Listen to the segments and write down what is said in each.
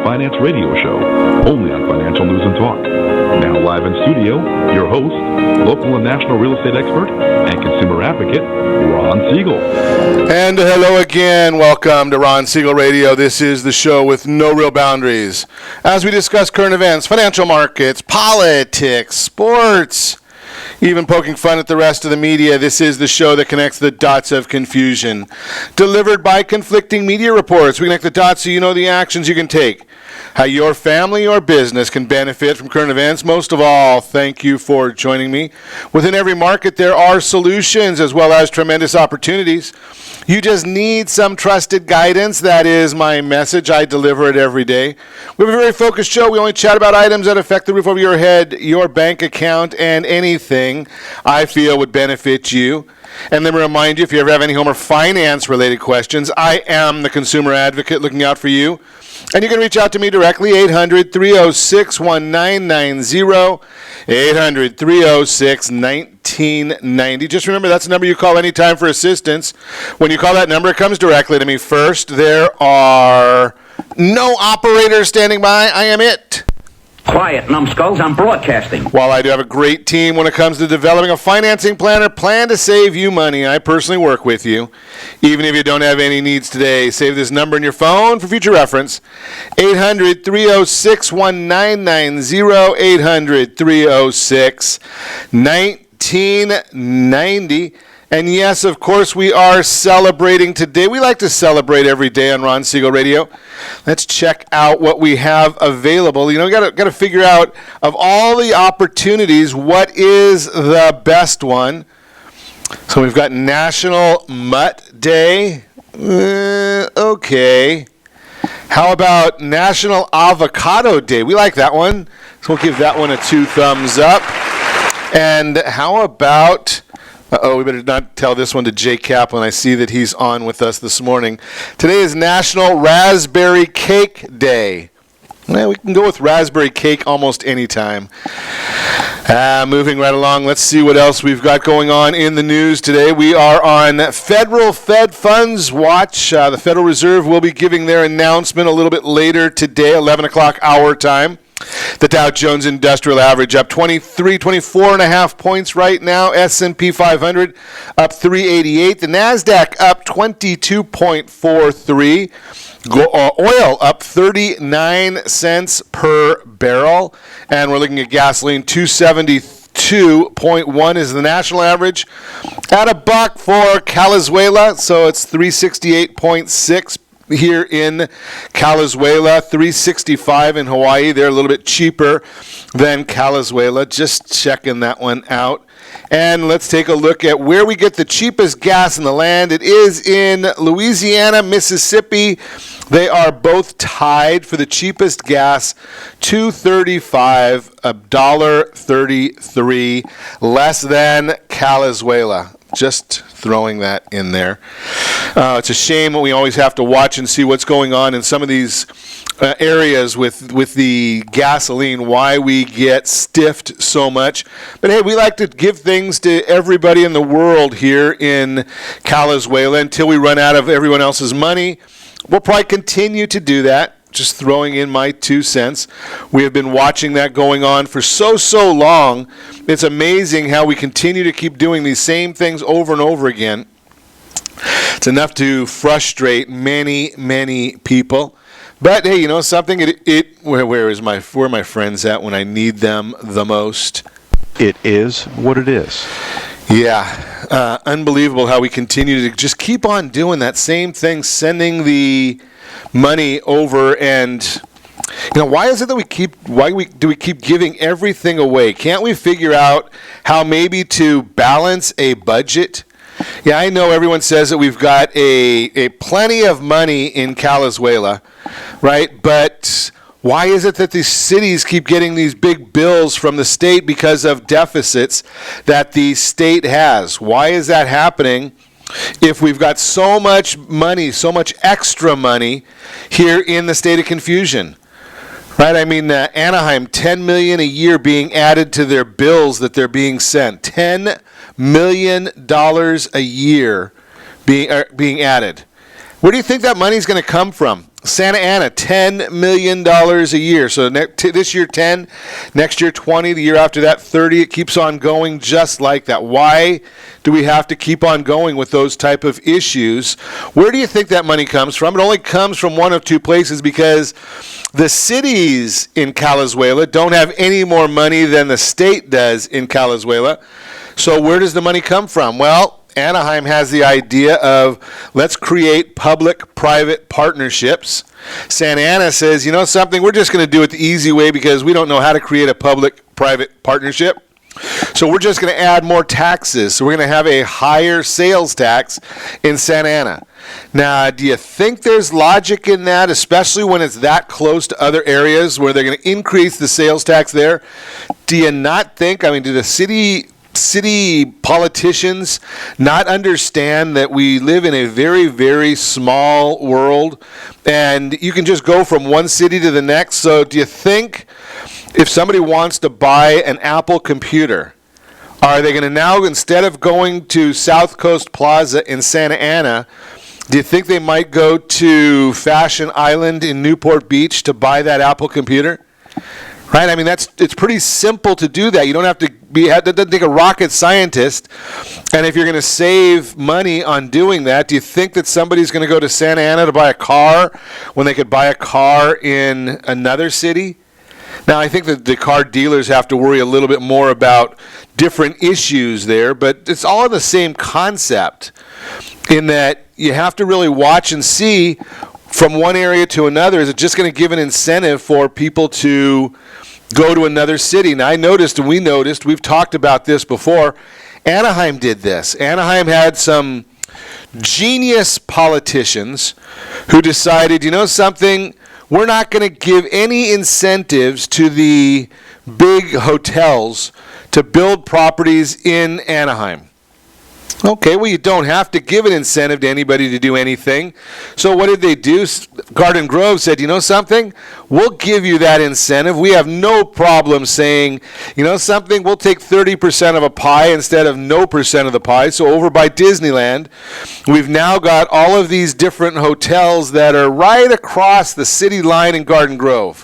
Finance Radio Show, only on Financial News and Talk. Now live in studio, your host, local and national real estate expert and consumer advocate, Ron Siegel. And hello again. Welcome to Ron Siegel Radio. This is the show with no real boundaries. As we discuss current events, financial markets, politics, sports, even poking fun at the rest of the media, this is the show that connects the dots of confusion. Delivered by conflicting media reports, we connect the dots so you know the actions you can take, how your family or business can benefit from current events. Most of all, thank you for joining me. Within every market, there are solutions as well as tremendous opportunities. You just need some trusted guidance. That is my message. I deliver it every day. We have a very focused show. We only chat about items that affect the roof over your head, your bank account, and anything I feel would benefit you. And let me remind you, if you ever have any home or finance-related questions, I am the consumer advocate looking out for you. And you can reach out to me directly, 800-306-1990, 800-306-1990. Just remember, that's the number you call anytime for assistance. When you call that number, it comes directly to me first. There are no operators standing by. I am it. Quiet, numbskulls, I'm broadcasting. While I do have a great team when it comes to developing a financing plan to save you money, I personally work with you. Even if you don't have any needs today, save this number in your phone for future reference. 800-306-1990, 800-306-1990. And yes, of course, we are celebrating today. We like to celebrate every day on Ron Siegel Radio. Let's check out what we have available. You know, we got to figure out, of all the opportunities, what is the best one. So we've got National Mutt Day. Okay. How about National Avocado Day? We like that one. So we'll give that one a 2 thumbs up. And how about... we better not tell this one to Jay Kaplan. I see that he's on with us this morning. Today is National Raspberry Cake Day. Well, we can go with raspberry cake almost any time. Moving right along, let's see what else we've got going on in the news today. We are on Federal Fed Funds Watch. The Federal Reserve will be giving their announcement a little bit later today, 11 o'clock our time. The Dow Jones Industrial Average up 24.5 points right now. S&P 500 up 388. The NASDAQ up 22.43. Oil up 39 cents per barrel. And we're looking at gasoline, 272.1 is the national average. At $1 for Calizuela, so it's 368.6 here in Calizuela, 365 in Hawaii. They're a little bit cheaper than Calizuela. Just checking that one out. And let's take a look at where we get the cheapest gas in the land. It is in Louisiana, Mississippi. They are both tied for the cheapest gas, $2.35, $1.33, less than Calizuela. Just throwing that in there. It's a shame that we always have to watch and see what's going on in some of these areas with the gasoline, why we get stiffed so much. But hey, we like to give things to everybody in the world here in Calizuela until we run out of everyone else's money. We'll probably continue to do that. Just throwing in my 2 cents. We have been watching that going on for so long. It's amazing how we continue to keep doing these same things over and over again. It's enough to frustrate many people. But hey, you know something? Where are my friends at when I need them the most? It is what it is. Yeah, unbelievable how we continue to just keep on doing that same thing, sending the money over. And you know, why is it that we keep giving everything away? Can't we figure out how maybe to balance a budget? Yeah, I know everyone says that we've got a plenty of money in Calizuela, right? But why is it that these cities keep getting these big bills from the state because of deficits that the state has? Why is that happening if we've got so much money, so much extra money here in the state of confusion? Right? I mean, Anaheim, $10 million a year being added to their bills that they're being sent. $10 million a year being added. Where do you think that money is going to come from? Santa Ana, $10 million a year. So this year 10, next year 20, the year after that 30. It keeps on going just like that. Why do we have to keep on going with those type of issues? Where do you think that money comes from? It only comes from one of two places, because the cities in Calizuela don't have any more money than the state does in Calizuela. So where does the money come from? Well, Anaheim has the idea of, let's create public-private partnerships. Santa Ana says, you know something, we're just going to do it the easy way because we don't know how to create a public-private partnership. So we're just going to add more taxes. So we're going to have a higher sales tax in Santa Ana. Now, do you think there's logic in that, especially when it's that close to other areas where they're going to increase the sales tax there? Do you not think, do the city politicians not understand that we live in a very, very small world and you can just go from one city to the next? So do you think if somebody wants to buy an Apple computer, are they going to now, instead of going to South Coast Plaza in Santa Ana, do you think they might go to Fashion Island in Newport Beach to buy that Apple computer? Right? It's pretty simple to do that. You don't have to it doesn't take a rocket scientist. And if you're going to save money on doing that, do you think that somebody's going to go to Santa Ana to buy a car when they could buy a car in another city? Now, I think that the car dealers have to worry a little bit more about different issues there, but it's all the same concept in that you have to really watch and see from one area to another. Is it just going to give an incentive for people to go to another city? Now, we've talked about this before. Anaheim did this. Anaheim had some genius politicians who decided, you know something, we're not going to give any incentives to the big hotels to build properties in Anaheim. Okay, well, you don't have to give an incentive to anybody to do anything. So what did they do? Garden Grove said, you know something? We'll give you that incentive. We have no problem saying, you know something? We'll take 30% of a pie instead of no percent of the pie. So over by Disneyland, we've now got all of these different hotels that are right across the city line in Garden Grove.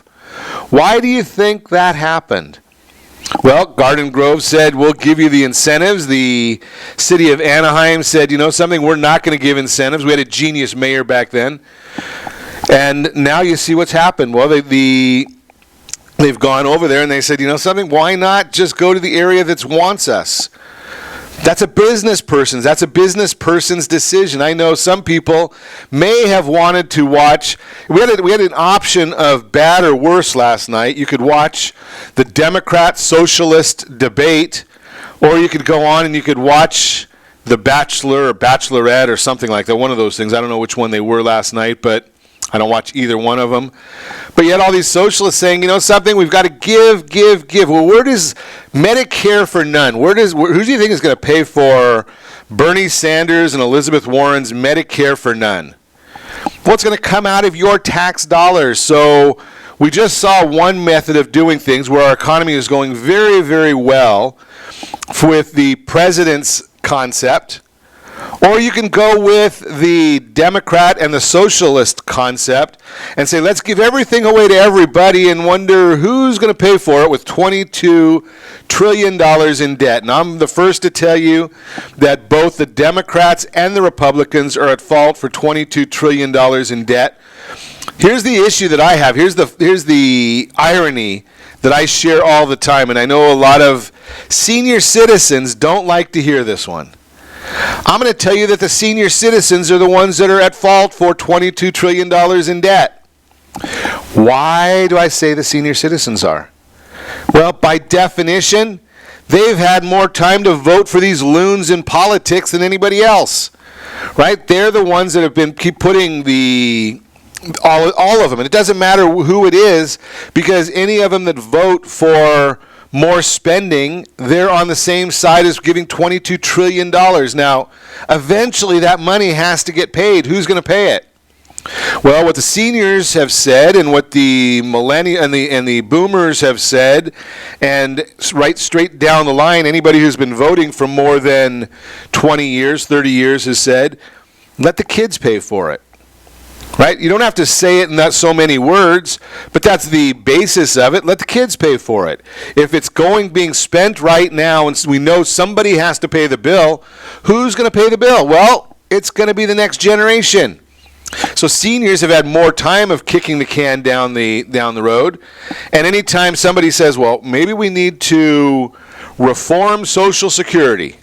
Why do you think that happened? Well, Garden Grove said, we'll give you the incentives. The city of Anaheim said, you know something, we're not going to give incentives. We had a genius mayor back then. And now you see what's happened. Well, they've gone over there and they said, you know something, why not just go to the area that wants us? That's a business person's decision. I know some people may have wanted to watch. We had an option of bad or worse last night. You could watch the Democrat-Socialist debate, or you could go on and you could watch The Bachelor or Bachelorette or something like that. One of those things. I don't know which one they were last night, but I don't watch either one of them. But you had all these socialists saying, you know something, we've got to give. Well, where does Medicare for none? Who do you think is going to pay for Bernie Sanders and Elizabeth Warren's Medicare for none? Well, it's going to come out of your tax dollars. So we just saw one method of doing things where our economy is going very, very well with the president's concept. Or you can go with the Democrat and the socialist concept and say, let's give everything away to everybody and wonder who's going to pay for it with $22 trillion in debt. And I'm the first to tell you that both the Democrats and the Republicans are at fault for $22 trillion in debt. Here's the issue that I have. Here's the irony that I share all the time, and I know a lot of senior citizens don't like to hear this one. I'm going to tell you that the senior citizens are the ones that are at fault for $22 trillion in debt. Why do I say the senior citizens are? Well, by definition, they've had more time to vote for these loons in politics than anybody else. Right? They're the ones that have keep putting all of them. And it doesn't matter who it is, because any of them that vote for more spending, they're on the same side as giving $22 trillion. Now, eventually that money has to get paid. Who's going to pay it? Well, what the seniors have said and what the millennials and the boomers have said, and right straight down the line, anybody who's been voting for more than 20 years, 30 years has said, let the kids pay for it. Right? You don't have to say it in that so many words, but that's the basis of it. Let the kids pay for it. If it's being spent right now and we know somebody has to pay the bill, who's going to pay the bill? Well, it's going to be the next generation. So seniors have had more time of kicking the can down the road. And anytime somebody says, well, maybe we need to reform Social Security.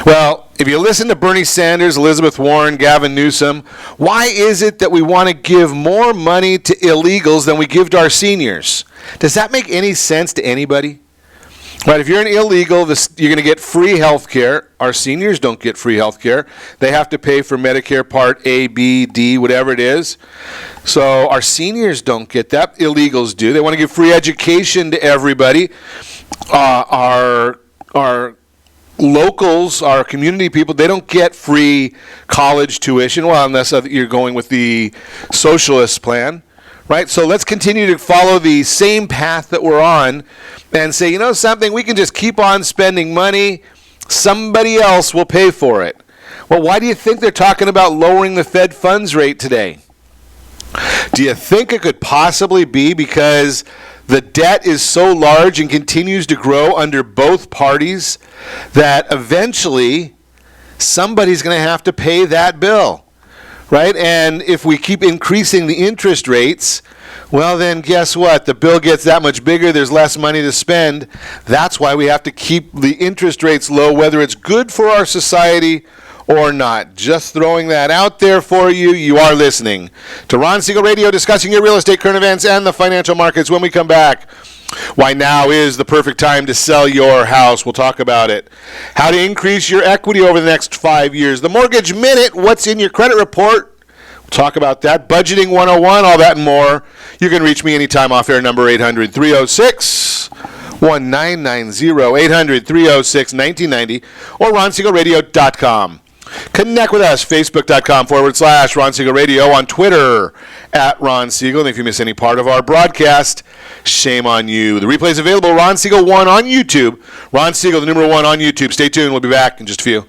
Well, if you listen to Bernie Sanders, Elizabeth Warren, Gavin Newsom, why is it that we want to give more money to illegals than we give to our seniors? Does that make any sense to anybody? Right, if you're an illegal, you're going to get free health care. Our seniors don't get free health care. They have to pay for Medicare Part A, B, D, whatever it is. So our seniors don't get that. Illegals do. They want to give free education to everybody. Our locals, our community people, they don't get free college tuition, well, unless you're going with the socialist plan, right? So let's continue to follow the same path that we're on and say, you know something, we can just keep on spending money. Somebody else will pay for it. Well, why do you think they're talking about lowering the Fed funds rate today? Do you think it could possibly be because the debt is so large and continues to grow under both parties that eventually somebody's going to have to pay that bill, right? And if we keep increasing the interest rates, well, then guess what? The bill gets that much bigger. There's less money to spend. That's why we have to keep the interest rates low, whether it's good for our society or not. Just throwing that out there for you. You are listening to Ron Siegel Radio, discussing your real estate, current events, and the financial markets. When we come back, why now is the perfect time to sell your house. We'll talk about it. How to increase your equity over the next 5 years. The Mortgage Minute, what's in your credit report. We'll talk about that. Budgeting 101, all that and more. You can reach me anytime off air, number 800-306-1990, 800-306-1990, or RonSiegelRadio.com. Connect with us, Facebook.com/Ron Siegel Radio, on Twitter @Ron Siegel. And if you miss any part of our broadcast, shame on you. The replay is available, Ron Siegel 1 on YouTube. Ron Siegel, the number 1 on YouTube. Stay tuned. We'll be back in just a few.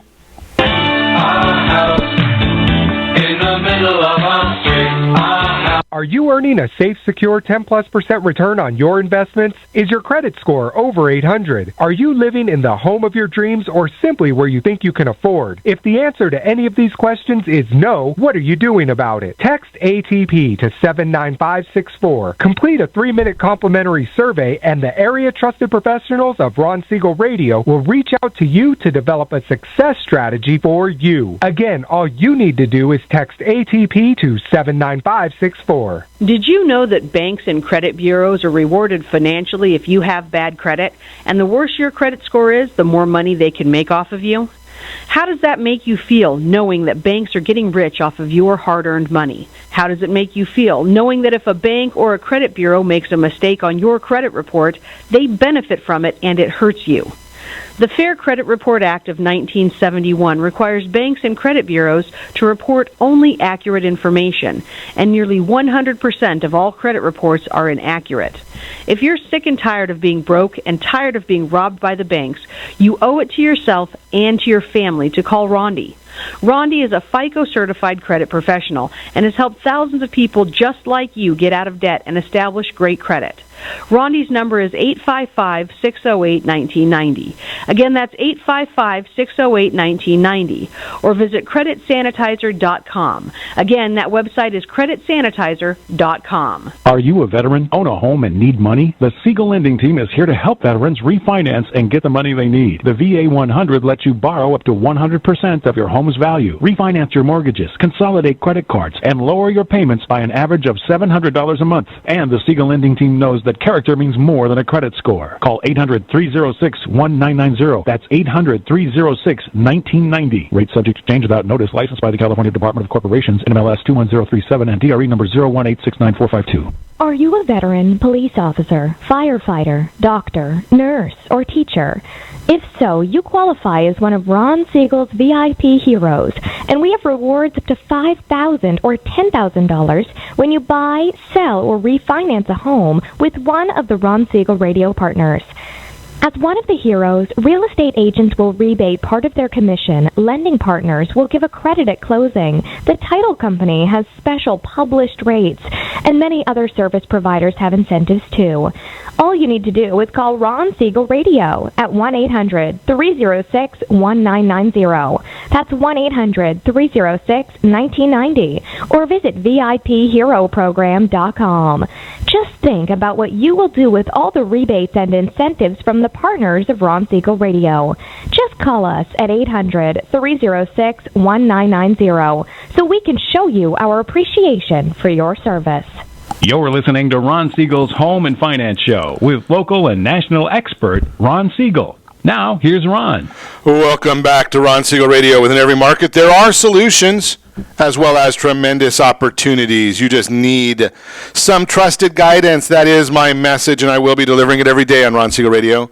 Are you earning a safe, secure 10+% return on your investments? Is your credit score over 800? Are you living in the home of your dreams or simply where you think you can afford? If the answer to any of these questions is no, what are you doing about it? Text ATP to 79564. Complete a 3-minute complimentary survey and the area trusted professionals of Ron Siegel Radio will reach out to you to develop a success strategy for you. Again, all you need to do is text ATP to 79564. Did you know that banks and credit bureaus are rewarded financially if you have bad credit? And the worse your credit score is, the more money they can make off of you? How does that make you feel, knowing that banks are getting rich off of your hard-earned money? How does it make you feel, knowing that if a bank or a credit bureau makes a mistake on your credit report, they benefit from it and it hurts you? The Fair Credit Report Act of 1971 requires banks and credit bureaus to report only accurate information, and nearly 100% of all credit reports are inaccurate. If you're sick and tired of being broke and tired of being robbed by the banks, you owe it to yourself and to your family to call Rondi. Rondi is a FICO-certified credit professional and has helped thousands of people just like you get out of debt and establish great credit. Rondi's number is 855-608-1990. Again, that's 855-608-1990. Or visit creditsanitizer.com. Again, that website is creditsanitizer.com. Are you a veteran, own a home, and need money? The Siegel Lending Team is here to help veterans refinance and get the money they need. The VA 100 lets you borrow up to 100% of your home's value, refinance your mortgages, consolidate credit cards, and lower your payments by an average of $700 a month. And the Siegel Lending Team knows that character means more than a credit score. Call 800-306-1990. That's 800-306-1990. Rate subject to change without notice. Licensed by the California Department of Corporations, NMLS 21037, and DRE number 018694552. Are you a veteran, police officer, firefighter, doctor, nurse, or teacher? If so, you qualify as one of Ron Siegel's VIP heroes, and we have rewards up to $5,000 or $10,000 when you buy, sell, or refinance a home with one of the Ron Siegel radio partners. As one of the heroes, real estate agents will rebate part of their commission. Lending partners will give a credit at closing. The title company has special published rates, and many other service providers have incentives too. All you need to do is call Ron Siegel Radio at 1-800-306-1990. That's 1-800-306-1990. Or visit VIPHeroProgram.com. Just think about what you will do with all the rebates and incentives from the partners of Ron Siegel Radio. Just call us at 800-306-1990 so we can show you our appreciation for your service. You're listening to Ron Siegel's Home and Finance Show with local and national expert Ron Siegel. Now, here's Ron. Welcome back to Ron Siegel Radio. Within every market, there are solutions as well as tremendous opportunities. You just need some trusted guidance. That is my message, and I will be delivering it every day on Ron Siegel Radio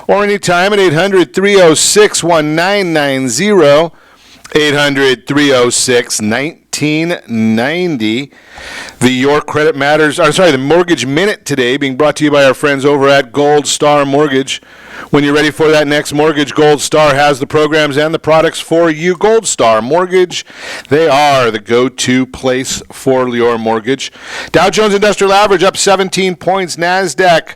or anytime at 800-306-1990, 800-306-1990. The Mortgage Minute today being brought to you by our friends over at Gold Star Mortgage. When you're ready for that next mortgage, Gold Star has the programs and the products for you. Gold Star Mortgage, they are the go-to place for your mortgage. Dow Jones Industrial Average up 17 points. NASDAQ,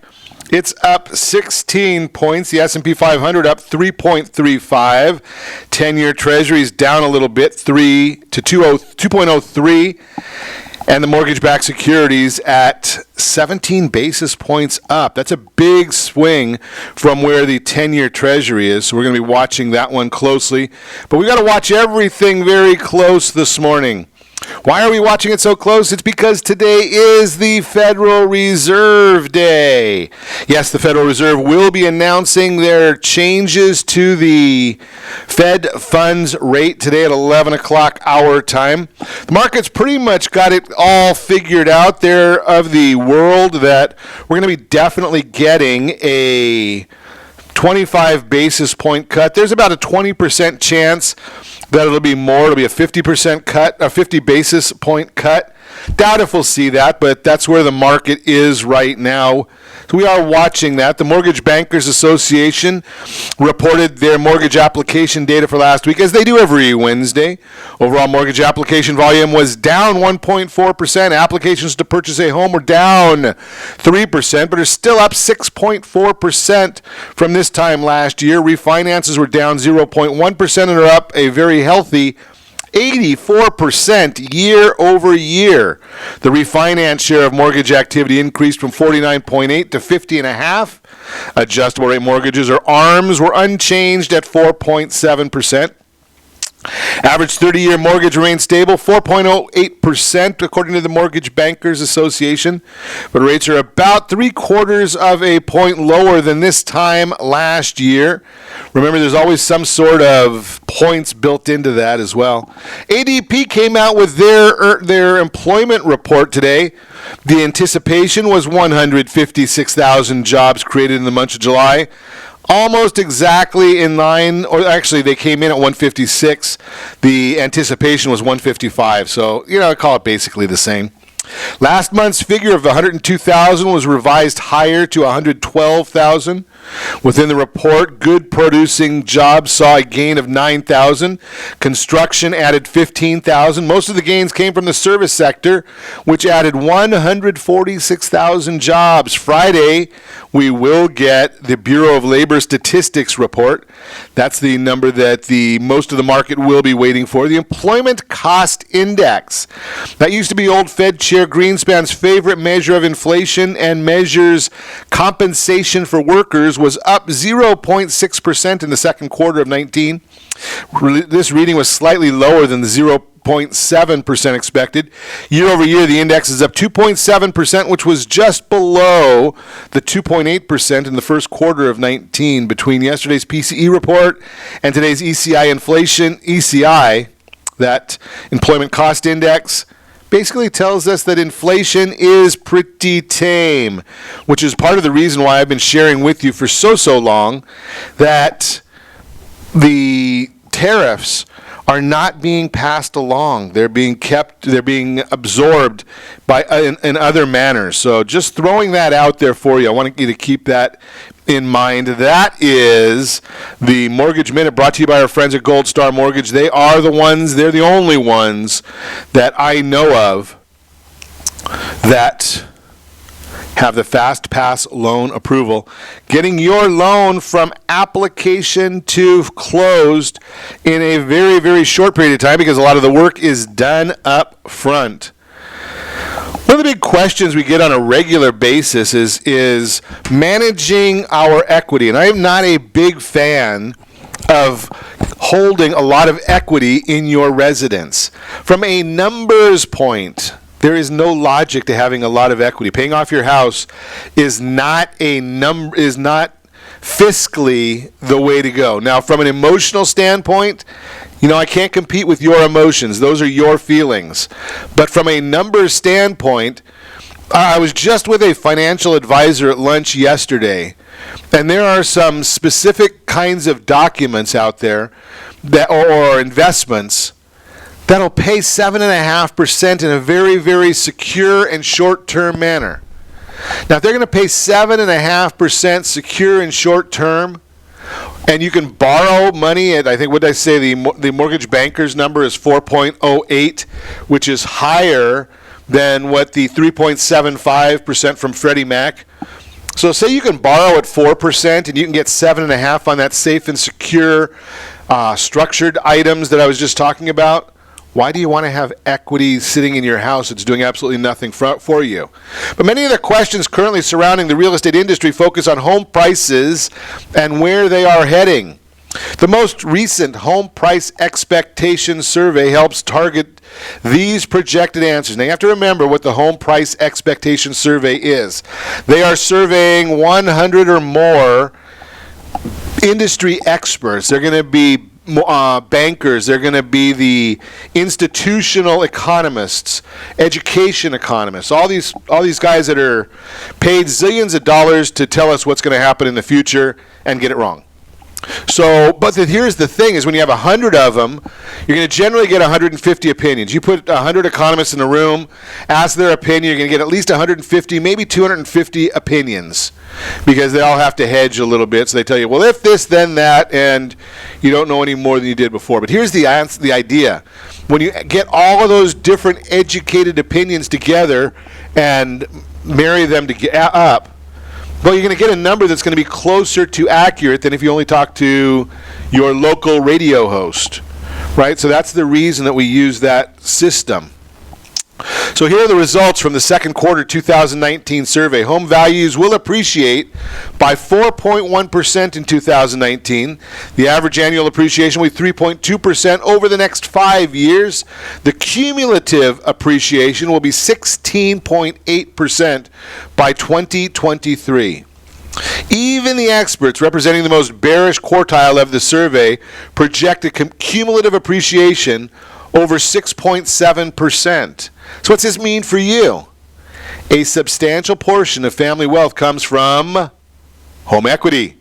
it's up 16 points. The S&P 500 up 3.35. 10-year Treasuries down a little bit, 2.03. And the mortgage-backed securities at 17 basis points up. That's a big swing from where the 10-year Treasury is. So we're going to be watching that one closely. But we got to watch everything very close this morning. Why are we watching it so close? It's because today is the Federal Reserve Day. Yes, the Federal Reserve will be announcing their changes to the Fed funds rate today at 11 o'clock our time. The market's pretty much got it all figured out there of the world that we're going to be definitely getting a 25 basis point cut. There's about a 20% chance that it'll be more. It'll be a 50% cut, a 50 basis point cut. Doubt if we'll see that, but that's where the market is right now. So we are watching that. The Mortgage Bankers Association reported their mortgage application data for last week, as they do every Wednesday. Overall mortgage application volume was down 1.4%. Applications to purchase a home were down 3%, but are still up 6.4% from this time last year. Refinances were down 0.1% and are up a very healthy 84% year over year. The refinance share of mortgage activity increased from 49.8 to 50.5. Adjustable rate mortgages, or ARMs, were unchanged at 4.7%. Average 30-year mortgage remained stable, 4.08%, according to the Mortgage Bankers Association. But rates are about 0.75 of a point lower than this time last year. Remember, there's always some sort of points built into that as well. ADP came out with their employment report today. The anticipation was 156,000 jobs created in the month of July. Almost exactly in line, or actually they came in at 156. The anticipation was 155, so, I call it basically the same. Last month's figure of 102,000 was revised higher to 112,000. Within the report, good producing jobs saw a gain of 9,000. Construction added 15,000. Most of the gains came from the service sector, which added 146,000 jobs. Friday, we will get the Bureau of Labor Statistics report. That's the number that most of the market will be waiting for. The Employment Cost Index. That used to be old Fed Chair Greenspan's favorite measure of inflation and measures compensation for workers, was up 0.6% in the second quarter of 19. This reading was slightly lower than the 0.7% expected. Year over year, the index is up 2.7%, which was just below the 2.8% in the first quarter of 19. Between yesterday's PCE report and today's ECI, that employment cost index, basically tells us that inflation is pretty tame, which is part of the reason why I've been sharing with you for so long that the tariffs are not being passed along. They're being absorbed by in other manners. So just throwing that out there for you. I want you to keep that in mind. That is the Mortgage Minute, brought to you by our friends at Gold Star Mortgage. They're the only ones that I know of that have the Fast Pass loan approval, getting your loan from application to closed in a very, very short period of time, because a lot of the work is done up front. One of the big questions we get on a regular basis is managing our equity. And I am not a big fan of holding a lot of equity in your residence. From a numbers point, there is no logic to having a lot of equity. Paying off your house is not fiscally the way to go. Now, from an emotional standpoint, I can't compete with your emotions. Those are your feelings. But from a numbers standpoint, I was just with a financial advisor at lunch yesterday, and there are some specific kinds of documents out there or investments that'll pay 7.5% in a very, very secure and short-term manner. Now, if they're going to pay 7.5% secure and short-term, and you can borrow money at, I think, what did I say, the mortgage banker's number is 4.08, which is higher than what the 3.75% from Freddie Mac. So say you can borrow at 4% and you can get 7.5% on that safe and secure structured items that I was just talking about. Why do you want to have equity sitting in your house that's doing absolutely nothing for you? But many of the questions currently surrounding the real estate industry focus on home prices and where they are heading. The most recent home price expectation survey helps target these projected answers. Now, you have to remember what the home price expectation survey is. They are surveying 100 or more industry experts. They're going to be bankers, they're going to be the institutional economists, education economists, all these guys that are paid zillions of dollars to tell us what's going to happen in the future and get it wrong. So, but here's the thing, is when you have 100 of them, you're going to generally get 150 opinions. You put 100 economists in a room, ask their opinion, you're going to get at least 150, maybe 250 opinions, because they all have to hedge a little bit. So they tell you, well, if this, then that, and you don't know any more than you did before. But here's the idea. When you get all of those different educated opinions together and marry them up, well, you're going to get a number that's going to be closer to accurate than if you only talk to your local radio host, right? So that's the reason that we use that system. So here are the results from the second quarter 2019 survey. Home values will appreciate by 4.1% in 2019. The average annual appreciation will be 3.2% over the next 5 years. The cumulative appreciation will be 16.8% by 2023. Even the experts representing the most bearish quartile of the survey project a cumulative appreciation over 6.7%. So what's this mean for you? A substantial portion of family wealth comes from home equity.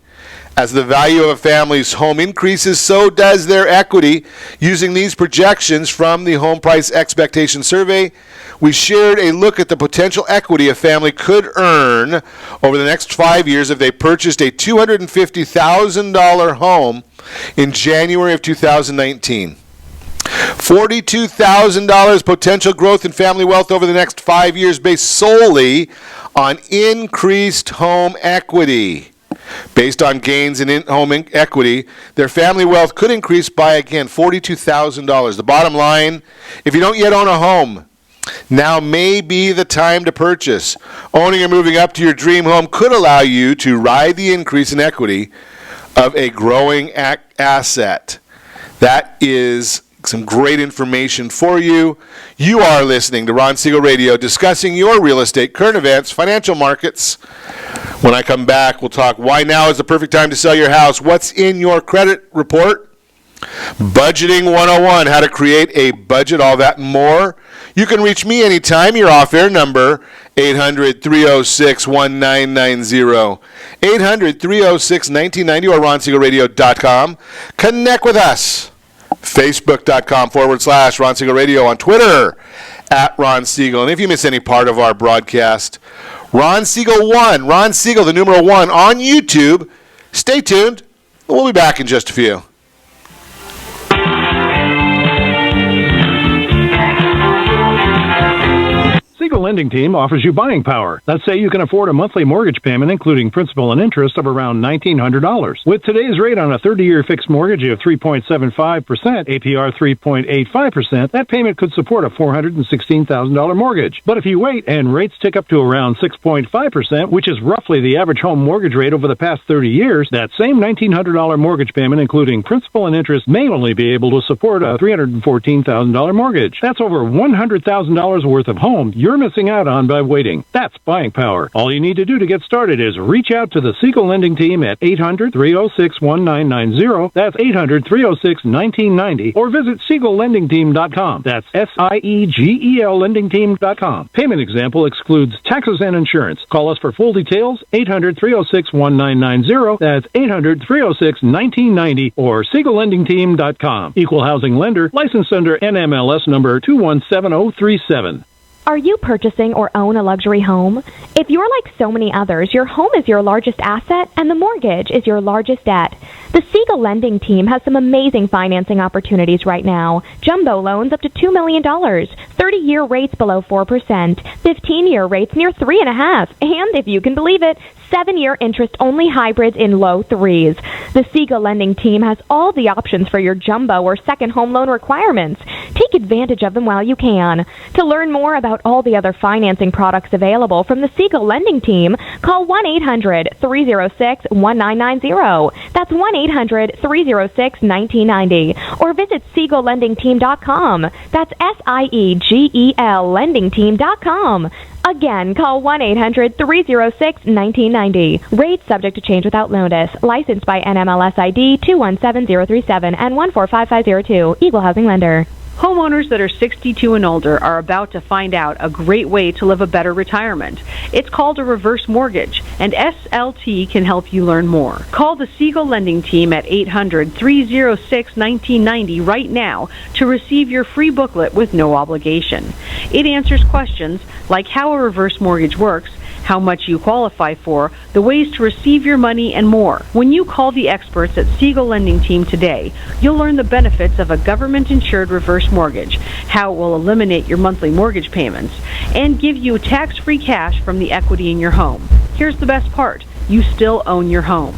As the value of a family's home increases, so does their equity. Using these projections from the Home Price Expectation Survey, we shared a look at the potential equity a family could earn over the next 5 years if they purchased a $250,000 home in January of 2019. $42,000 potential growth in family wealth over the next 5 years based solely on increased home equity. Based on gains in home equity, their family wealth could increase by, again, $42,000. The bottom line, if you don't yet own a home, now may be the time to purchase. Owning or moving up to your dream home could allow you to ride the increase in equity of a growing asset. That is some great information for you. You are listening to Ron Siegel Radio, discussing your real estate, current events, financial markets. When I come back, we'll talk why now is the perfect time to sell your house, what's in your credit report, Budgeting 101, how to create a budget, all that and more. You can reach me anytime. Your off-air number, 800-306-1990. 800-306-1990 or ronsiegelradio.com. Connect with us. Facebook.com/Ron Siegel Radio, on Twitter @Ron Siegel. And if you miss any part of our broadcast, Ron Siegel 1. Ron Siegel, the numeral 1 on YouTube. Stay tuned. We'll be back in just a few. Siegel Lending Team offers you buying power. Let's say you can afford a monthly mortgage payment, including principal and interest, of around $1,900. With today's rate on a 30-year fixed mortgage of 3.75%, APR 3.85%, that payment could support a $416,000 mortgage. But if you wait and rates tick up to around 6.5%, which is roughly the average home mortgage rate over the past 30 years, that same $1,900 mortgage payment, including principal and interest, may only be able to support a $314,000 mortgage. That's over $100,000 worth of home you're missing out on by waiting. That's buying power. All you need to do to get started is reach out to the Siegel Lending Team at 800-306-1990. That's 800-306-1990. Or visit SiegelLendingTeam.com. That's SIEGEL LendingTeam.com. Payment example excludes taxes and insurance. Call us for full details. 800-306-1990. That's 800-306-1990 or SiegelLendingTeam.com. Equal housing lender. Licensed under NMLS number 217037. Are you purchasing or own a luxury home? If you're like so many others, your home is your largest asset and the mortgage is your largest debt. The Siegel Lending Team has some amazing financing opportunities right now. Jumbo loans up to $2 million, 30-year rates below 4%, 15-year rates near 3.5%, and if you can believe it, 7-year interest-only hybrids in low 3s. The Siegel Lending Team has all the options for your jumbo or second home loan requirements. Take advantage of them while you can. To learn more about all the other financing products available from the Siegel Lending Team, call 1-800-306-1990. That's 1-800-306-1990. Or visit SiegelLendingTeam.com. That's SIEGEL LendingTeam.com. Again, call 1-800-306-1990. Rates subject to change without notice. Licensed by NMLS ID 217037 and 145502. Equal housing lender. Homeowners that are 62 and older are about to find out a great way to live a better retirement. It's called a reverse mortgage, and SLT can help you learn more. Call the Siegel Lending Team at 800-306-1990 right now to receive your free booklet with no obligation. It answers questions like how a reverse mortgage works, how much you qualify for, the ways to receive your money, and more. When you call the experts at Siegel Lending Team today, you'll learn the benefits of a government-insured reverse mortgage, how it will eliminate your monthly mortgage payments, and give you tax-free cash from the equity in your home. Here's the best part. You still own your home.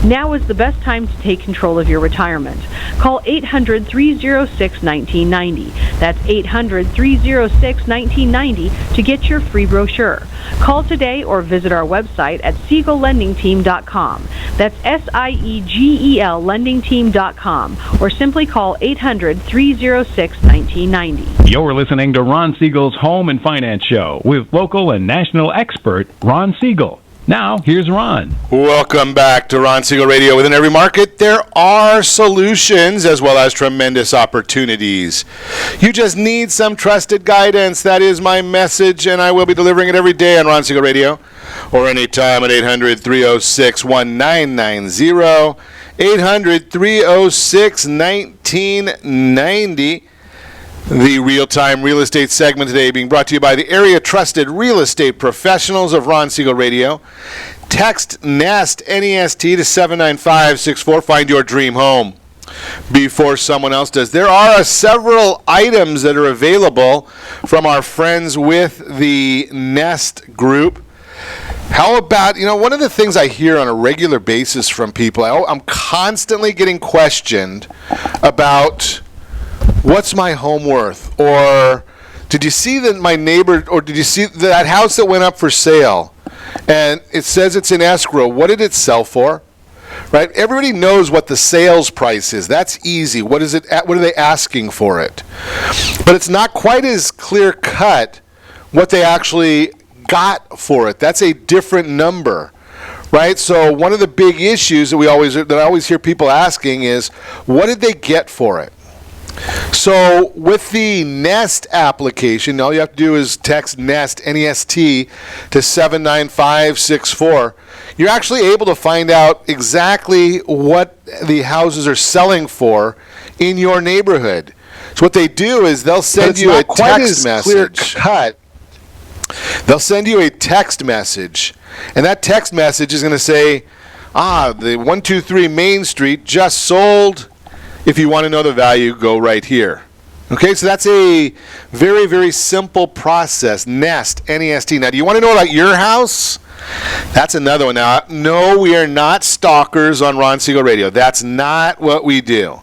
Now is the best time to take control of your retirement. Call 800-306-1990. That's 800-306-1990 to get your free brochure. Call today or visit our website at SiegelLendingTeam.com. That's SIEGEL LendingTeam.com. Or simply call 800-306-1990. You're listening to Ron Siegel's Home and Finance Show with local and national expert Ron Siegel. Now, here's Ron. Welcome back to Ron Siegel Radio. Within every market, there are solutions as well as tremendous opportunities. You just need some trusted guidance. That is my message, and I will be delivering it every day on Ron Siegel Radio or anytime at 800-306-1990, 800-306-1990. The real-time real estate segment today being brought to you by the area-trusted real estate professionals of Ron Siegel Radio. Text NEST, N-E-S-T, to 79564. Find your dream home before someone else does. There are several items that are available from our friends with the NEST group. How about, one of the things I hear on a regular basis from people, I'm constantly getting questioned about what's my home worth? Or did you see that my neighbor, or did you see that house that went up for sale and it says it's in escrow? What did it sell for? Right? Everybody knows what the sales price is. That's easy. What is it? What are they asking for it? But it's not quite as clear cut what they actually got for it. That's a different number. Right? So one of the big issues that I always hear people asking is, what did they get for it? So with the NEST application, all you have to do is text NEST, N-E-S-T, to 79564. You're actually able to find out exactly what the houses are selling for in your neighborhood. So what they do is they'll send you a text message. Clear cut. They'll send you a text message, and that text message is going to say, the 123 Main Street just sold. If you want to know the value, go right here. Okay, so that's a very, very simple process. Nest, N-E-S-T. Now, do you want to know about your house? That's another one. Now, no, we are not stalkers on Ron Siegel Radio. That's not what we do.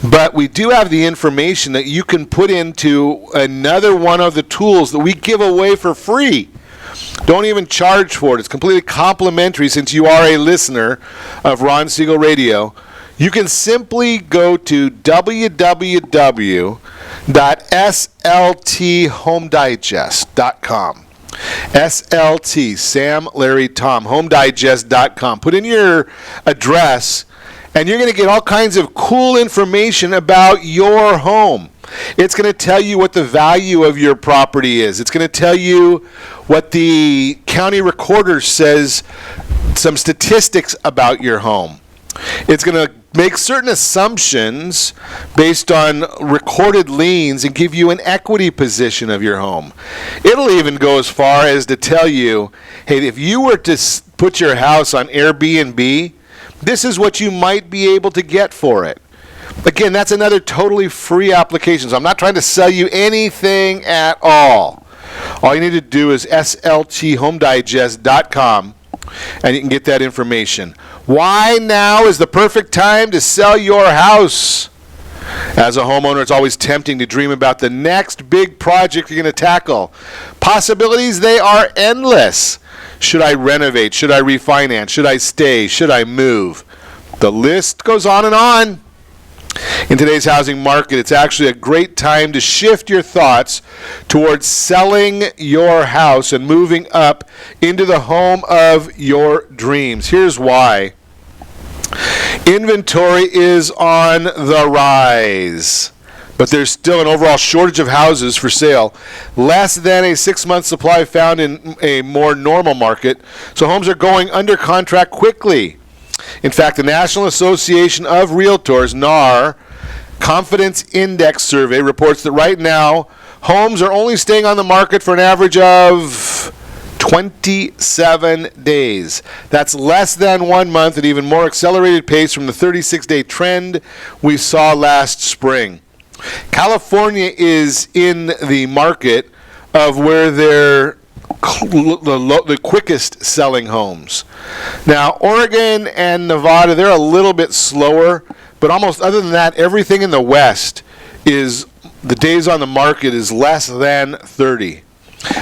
But we do have the information that you can put into another one of the tools that we give away for free. Don't even charge for it. It's completely complimentary since you are a listener of Ron Siegel Radio. You can simply go to www.slthomedigest.com. SLT, Sam, Larry, Tom, homedigest.com. Put in your address, and you're going to get all kinds of cool information about your home. It's going to tell you what the value of your property is. It's going to tell you what the county recorder says, some statistics about your home. It's going to make certain assumptions based on recorded liens and give you an equity position of your home. It'll even go as far as to tell you, hey, if you were to put your house on Airbnb, this is what you might be able to get for it. Again, that's another totally free application. So I'm not trying to sell you anything at all. All you need to do is slthomedigest.com, and you can get that information. Why now is the perfect time to sell your house? As a homeowner, it's always tempting to dream about the next big project you're going to tackle. Possibilities, they are endless. Should I renovate? Should I refinance? Should I stay? Should I move? The list goes on and on. In today's housing market, it's actually a great time to shift your thoughts towards selling your house and moving up into the home of your dreams. Here's why. Inventory is on the rise, but there's still an overall shortage of houses for sale. Less than a 6-month supply found in a more normal market, so homes are going under contract quickly. In fact, the National Association of Realtors, NAR, Confidence Index Survey reports that right now, homes are only staying on the market for an average of 27 days. That's less than 1 month, and even more accelerated pace from the 36-day trend we saw last spring. California is in the market of where they're the quickest selling homes. Now, Oregon and Nevada, they're a little bit slower, but almost other than that, everything in the West is, the days on the market is less than 30.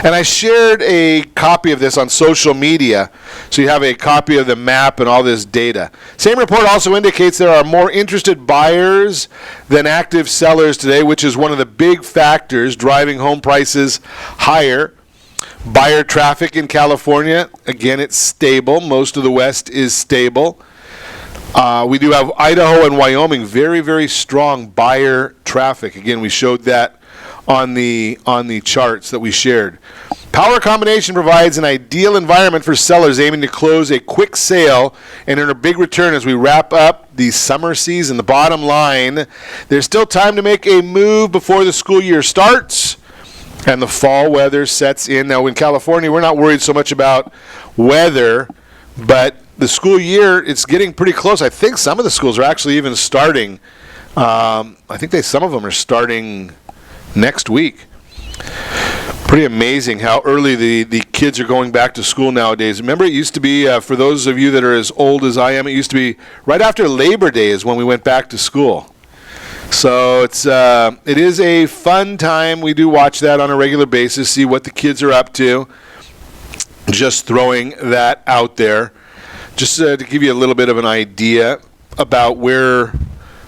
And I shared a copy of this on social media, so you have a copy of the map and all this data. Same report also indicates there are more interested buyers than active sellers today, which is one of the big factors driving home prices higher. Buyer traffic in California, again, it's stable. Most of the West is stable. We do have Idaho and Wyoming, very, very strong buyer traffic. Again, we showed that on the charts that we shared. Power combination provides an ideal environment for sellers aiming to close a quick sale and earn a big return as we wrap up the summer season. The bottom line, there's still time to make a move before the school year starts and the fall weather sets in. Now, in California, we're not worried so much about weather, but the school year, it's getting pretty close. I think some of the schools are actually even starting. I think some of them are starting next week. Pretty amazing how early the kids are going back to school nowadays. Remember, it used to be, for those of you that are as old as I am, it used to be right after Labor Day is when we went back to school. So it is a fun time. We do watch that on a regular basis, see what the kids are up to. Just throwing that out there, just to give you a little bit of an idea about where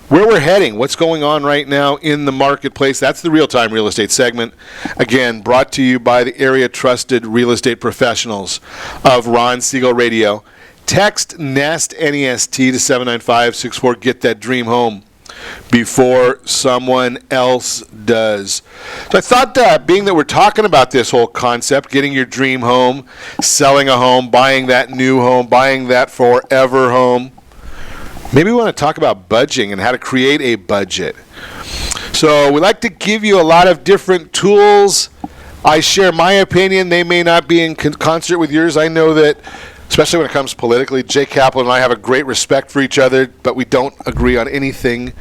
we're heading, what's going on right now in the marketplace. That's the Real-Time Real Estate segment. Again, brought to you by the area trusted real estate professionals of Ron Siegel Radio. Text NEST, N-E-S-T, to 79564. Get that dream home before someone else does. So I thought that, being that we're talking about this whole concept, getting your dream home, selling a home, buying that new home, buying that forever home, maybe we want to talk about budgeting and how to create a budget. So we like to give you a lot of different tools I share my opinion. They may not be in concert with yours. I know that, especially when it comes politically, Jay Kaplan and I have a great respect for each other, but we don't agree on anything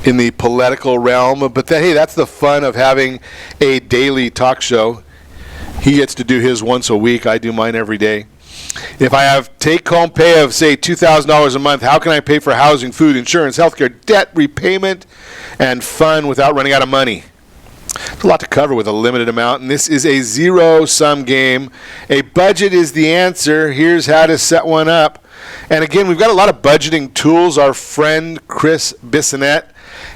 in the political realm. But hey, that's the fun of having a daily talk show. He gets to do his once a week. I do mine every day. If I have take-home pay of, say, $2,000 a month, how can I pay for housing, food, insurance, healthcare, debt, repayment, and fun without running out of money? There's a lot to cover with a limited amount, and this is a zero-sum game. A budget is the answer. Here's how to set one up. And again, we've got a lot of budgeting tools. Our friend Chris Bissonette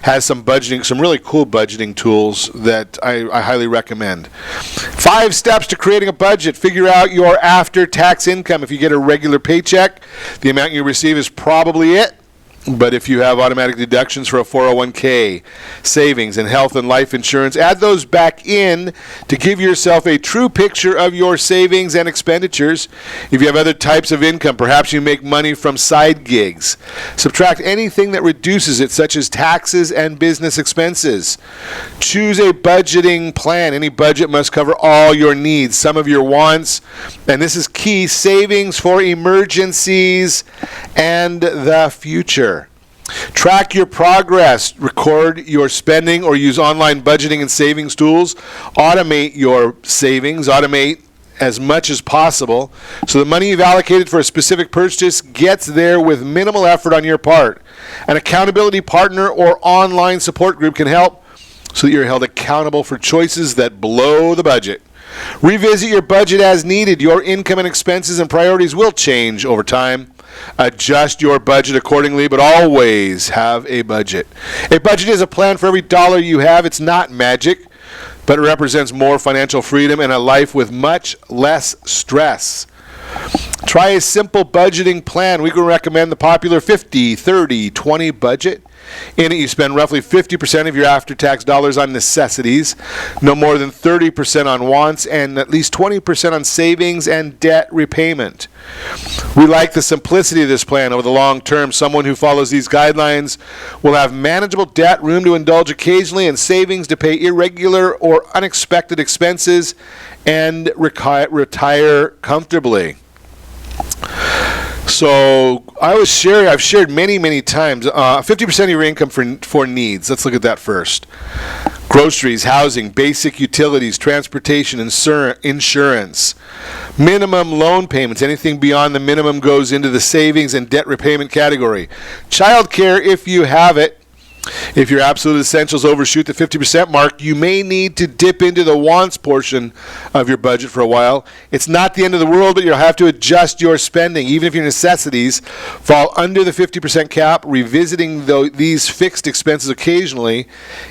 has some really cool budgeting tools that I highly recommend. 5 steps to creating a budget. Figure out your after-tax income. If you get a regular paycheck, the amount you receive is probably it. But if you have automatic deductions for a 401k, savings, and health and life insurance, add those back in to give yourself a true picture of your savings and expenditures. If you have other types of income, perhaps you make money from side gigs. Subtract anything that reduces it, such as taxes and business expenses. Choose a budgeting plan. Any budget must cover all your needs, some of your wants, and this is key, savings for emergencies and the future. Track your progress, record your spending, or use online budgeting and savings tools. Automate your savings, automate as much as possible so the money you've allocated for a specific purchase gets there with minimal effort on your part. An accountability partner or online support group can help so that you're held accountable for choices that blow the budget. Revisit your budget as needed. Your income and expenses and priorities will change over time. Adjust your budget accordingly, but always have a budget. A budget is a plan for every dollar you have. It's not magic, but it represents more financial freedom and a life with much less stress. Try a simple budgeting plan. We can recommend the popular 50-30-20 budget. In it, you spend roughly 50% of your after-tax dollars on necessities, no more than 30% on wants, and at least 20% on savings and debt repayment. We like the simplicity of this plan over the long term. Someone who follows these guidelines will have manageable debt, room to indulge occasionally, and savings to pay irregular or unexpected expenses, and retire comfortably. So I've shared many times, 50% of your income for needs. Let's look at that first. Groceries, housing, basic utilities, transportation, insurance. Minimum loan payments. Anything beyond the minimum goes into the savings and debt repayment category. Child care, if you have it. If your absolute essentials overshoot the 50% mark, you may need to dip into the wants portion of your budget for a while. It's not the end of the world, but you'll have to adjust your spending. Even if your necessities fall under the 50% cap, revisiting these fixed expenses occasionally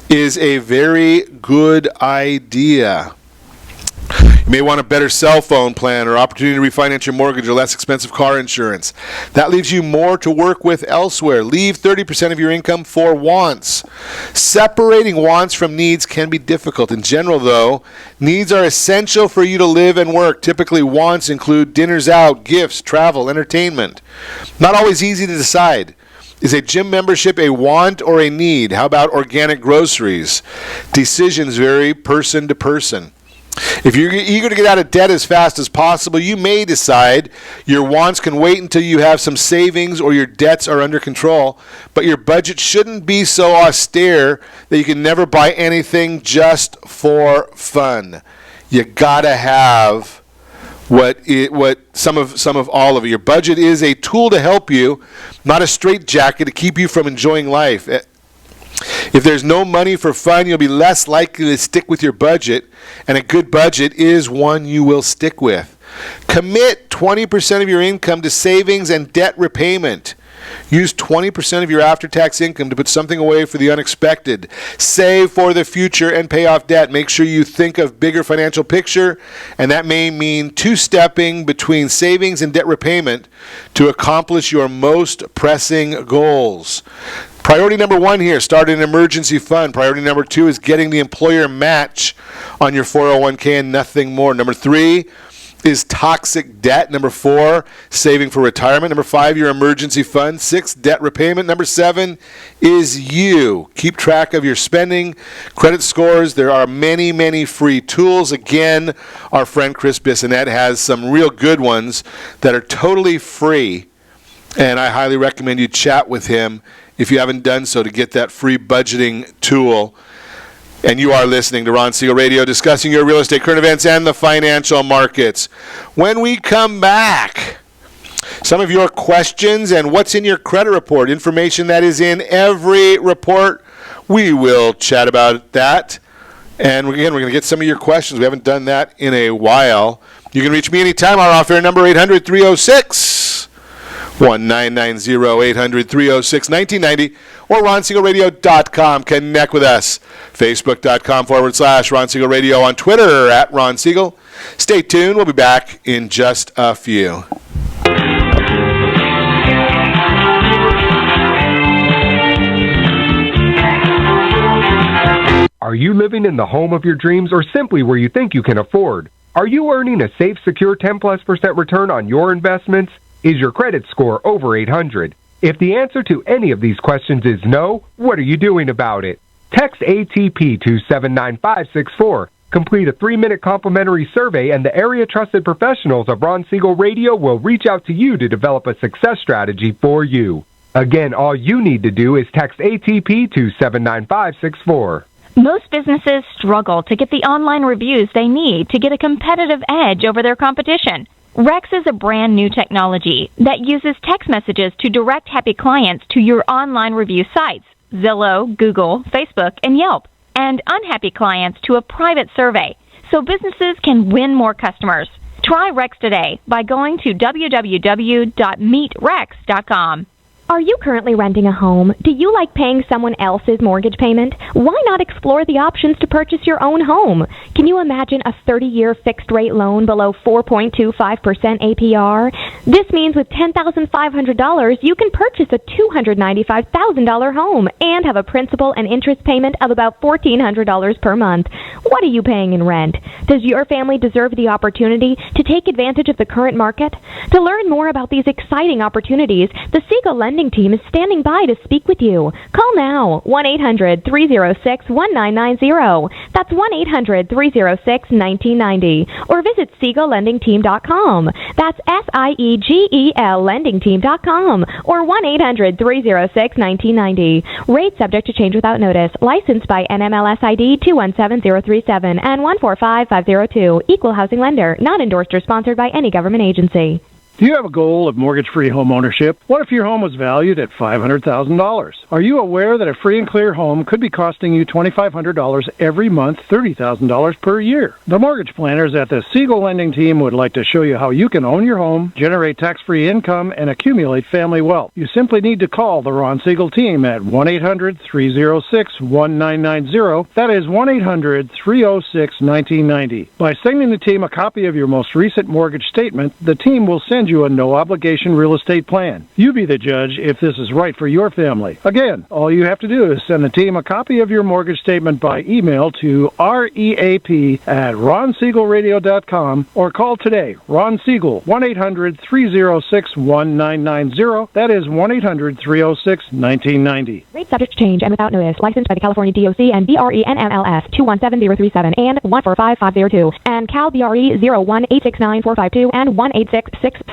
is a very good idea. You may want a better cell phone plan or opportunity to refinance your mortgage or less expensive car insurance. That leaves you more to work with elsewhere. Leave 30% of your income for wants. Separating wants from needs can be difficult. In general, though, needs are essential for you to live and work. Typically, wants include dinners out, gifts, travel, entertainment. Not always easy to decide. Is a gym membership a want or a need? How about organic groceries? Decisions vary person to person. If you're eager to get out of debt as fast as possible, you may decide your wants can wait until you have some savings or your debts are under control, but your budget shouldn't be so austere that you can never buy anything just for fun. You gotta have some of all of it. Your budget is a tool to help you, not a straitjacket to keep you from enjoying life. If there's no money for fun, you'll be less likely to stick with your budget, and a good budget is one you will stick with. Commit 20% of your income to savings and debt repayment. Use 20% of your after-tax income to put something away for the unexpected. Save for the future and pay off debt. Make sure you think of bigger financial picture, and that may mean two-stepping between savings and debt repayment to accomplish your most pressing goals. Priority number 1 here, start an emergency fund. Priority number 2 is getting the employer match on your 401k and nothing more. Number 3 is toxic debt. Number 4, saving for retirement. Number 5, your emergency fund. 6, debt repayment. Number 7 is you. Keep track of your spending, credit scores. There are many, many free tools. Again, our friend Chris Bissonette has some real good ones that are totally free, and I highly recommend you chat with him if you haven't done so to get that free budgeting tool. And you are listening to Ron Siegel Radio, discussing your real estate, current events, and the financial markets. When we come back, some of your questions and what's in your credit report, information that is in every report. We will chat about that. And again, we're going to get some of your questions. We haven't done that in a while. You can reach me anytime. Our off-air number, 800-306-1990, 800-306-1990, or RonSiegelRadio.com. Connect with us. Facebook.com/Ron Siegel Radio. On Twitter, @Ron Siegel. Stay tuned. We'll be back in just a few. Are you living in the home of your dreams or simply where you think you can afford? Are you earning a safe, secure 10+% return on your investments? Is your credit score over 800? If the answer to any of these questions is no, what are you doing about it? Text ATP to 79564. Complete a 3-minute complimentary survey, and the area trusted professionals of Ron Siegel Radio will reach out to you to develop a success strategy for you. Again, all you need to do is text ATP to 79564. Most businesses struggle to get the online reviews they need to get a competitive edge over their competition. Rex is a brand new technology that uses text messages to direct happy clients to your online review sites, Zillow, Google, Facebook, and Yelp, and unhappy clients to a private survey, so businesses can win more customers. Try Rex today by going to www.meetrex.com. Are you currently renting a home? Do you like paying someone else's mortgage payment? Why not explore the options to purchase your own home? Can you imagine a 30-year fixed-rate loan below 4.25% APR? This means with $10,500, you can purchase a $295,000 home and have a principal and interest payment of about $1,400 per month. What are you paying in rent? Does your family deserve the opportunity to take advantage of the current market? To learn more about these exciting opportunities, the Siegel Lending Team is standing by to speak with you. Call now, 1-800-306-1990. That's 1-800-306-1990. Or visit SiegelLendingTeam.com. That's SIEGEL LendingTeam.com. Or 1-800-306-1990. Rate subject to change without notice. Licensed by NMLS ID 217037 and 145502. Equal housing lender. Not endorsed or sponsored by any government agency. Do you have a goal of mortgage-free home ownership? What if your home was valued at $500,000? Are you aware that a free and clear home could be costing you $2,500 every month, $30,000 per year? The mortgage planners at the Siegel Lending Team would like to show you how you can own your home, generate tax-free income, and accumulate family wealth. You simply need to call the Ron Siegel Team at 1-800-306-1990. That is 1-800-306-1990. By sending the team a copy of your most recent mortgage statement, the team will send you a no-obligation real estate plan. You be the judge if this is right for your family. Again, all you have to do is send the team a copy of your mortgage statement by email to reap@ronsiegelradio.com or call today. Ron Siegel, 1-800-306-1990. That is 1-800-306-1990. Rate subject to change and without notice. Licensed by the California DOC and BRENMLS 217037 and 145502 and Cal BRE 0186945 and 1866775.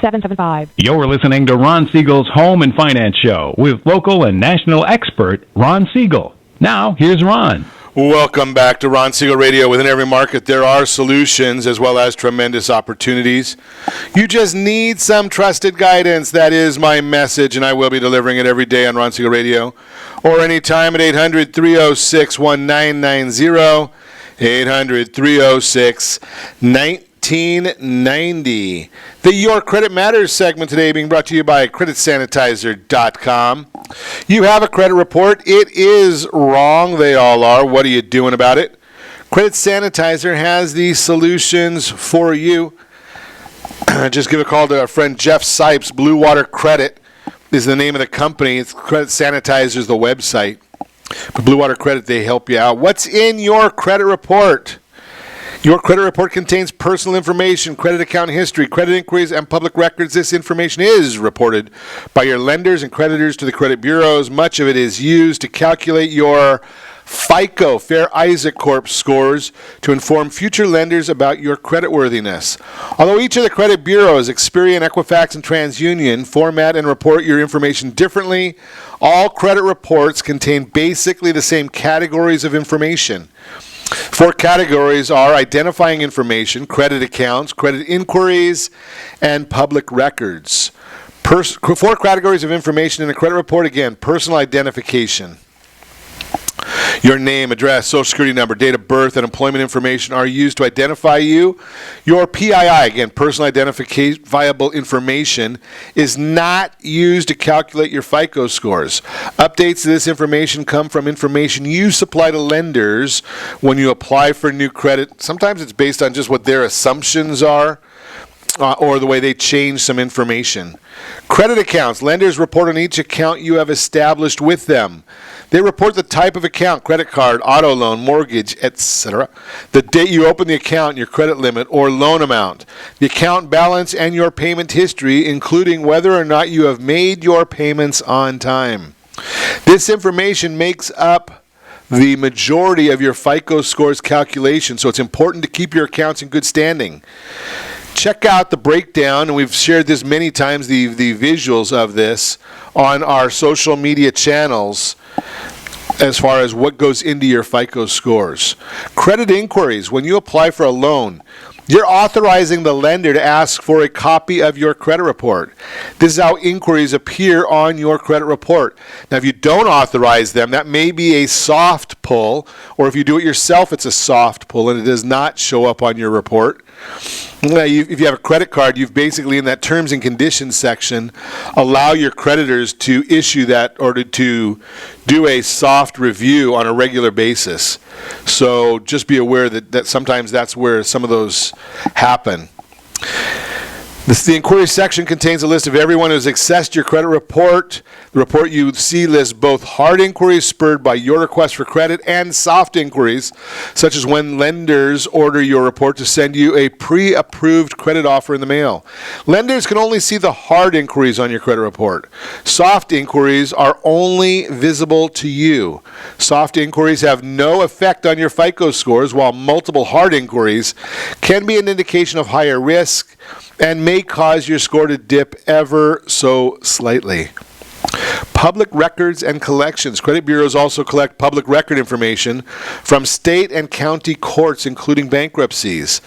You're listening to Ron Siegel's Home and Finance Show with local and national expert Ron Siegel. Now, here's Ron. Welcome back to Ron Siegel Radio. Within every market, there are solutions as well as tremendous opportunities. You just need some trusted guidance. That is my message, and I will be delivering it every day on Ron Siegel Radio or anytime at 800-306-1990, 800-306-1990. The Your Credit Matters segment today being brought to you by CreditSanitizer.com. You have a credit report. It is wrong. They all are. What are you doing about it? Credit Sanitizer has the solutions for you. Just give a call to our friend Jeff Sipes. Blue Water Credit is the name of the company. It's Credit Sanitizer is the website. But Blue Water Credit, they help you out. What's in your credit report? Your credit report contains personal information, credit account history, credit inquiries, and public records. This information is reported by your lenders and creditors to the credit bureaus. Much of it is used to calculate your FICO, Fair Isaac Corp scores to inform future lenders about your creditworthiness. Although each of the credit bureaus, Experian, Equifax, and TransUnion, format and report your information differently, all credit reports contain basically the same categories of information. 4 categories are identifying information, credit accounts, credit inquiries, and public records. 4 categories of information in a credit report, again, personal identification. Your name, address, social security number, date of birth, and employment information are used to identify you. Your PII, again, personal identifiable information, is not used to calculate your FICO scores. Updates to this information come from information you supply to lenders when you apply for new credit. Sometimes it's based on just what their assumptions are. Or the way they change some information. Credit accounts. Lenders report on each account you have established with them. They report the type of account, credit card, auto loan, mortgage, etc., the date you open the account, your credit limit or loan amount, the account balance, and your payment history, including whether or not you have made your payments on time. This information makes up the majority of your FICO scores calculation, so it's important to keep your accounts in good standing. Check out the breakdown, and we've shared this many times, the visuals of this on our social media channels as far as what goes into your FICO scores. Credit inquiries. When you apply for a loan, you're authorizing the lender to ask for a copy of your credit report. This is how inquiries appear on your credit report. Now, if you don't authorize them, that may be a soft pull, or if you do it yourself, it's a soft pull, and it does not show up on your report. If you have a credit card, you've basically, in that terms and conditions section, allow your creditors to issue that or to do a soft review on a regular basis. So just be aware that sometimes that's where some of those happen. The inquiry section contains a list of everyone who has accessed your credit report. The report you see lists both hard inquiries spurred by your request for credit and soft inquiries, such as when lenders order your report to send you a pre-approved credit offer in the mail. Lenders can only see the hard inquiries on your credit report. Soft inquiries are only visible to you. Soft inquiries have no effect on your FICO scores, while multiple hard inquiries can be an indication of higher risk and may cause your score to dip ever so slightly. Public records and collections. Credit bureaus also collect public record information from state and county courts, including bankruptcies.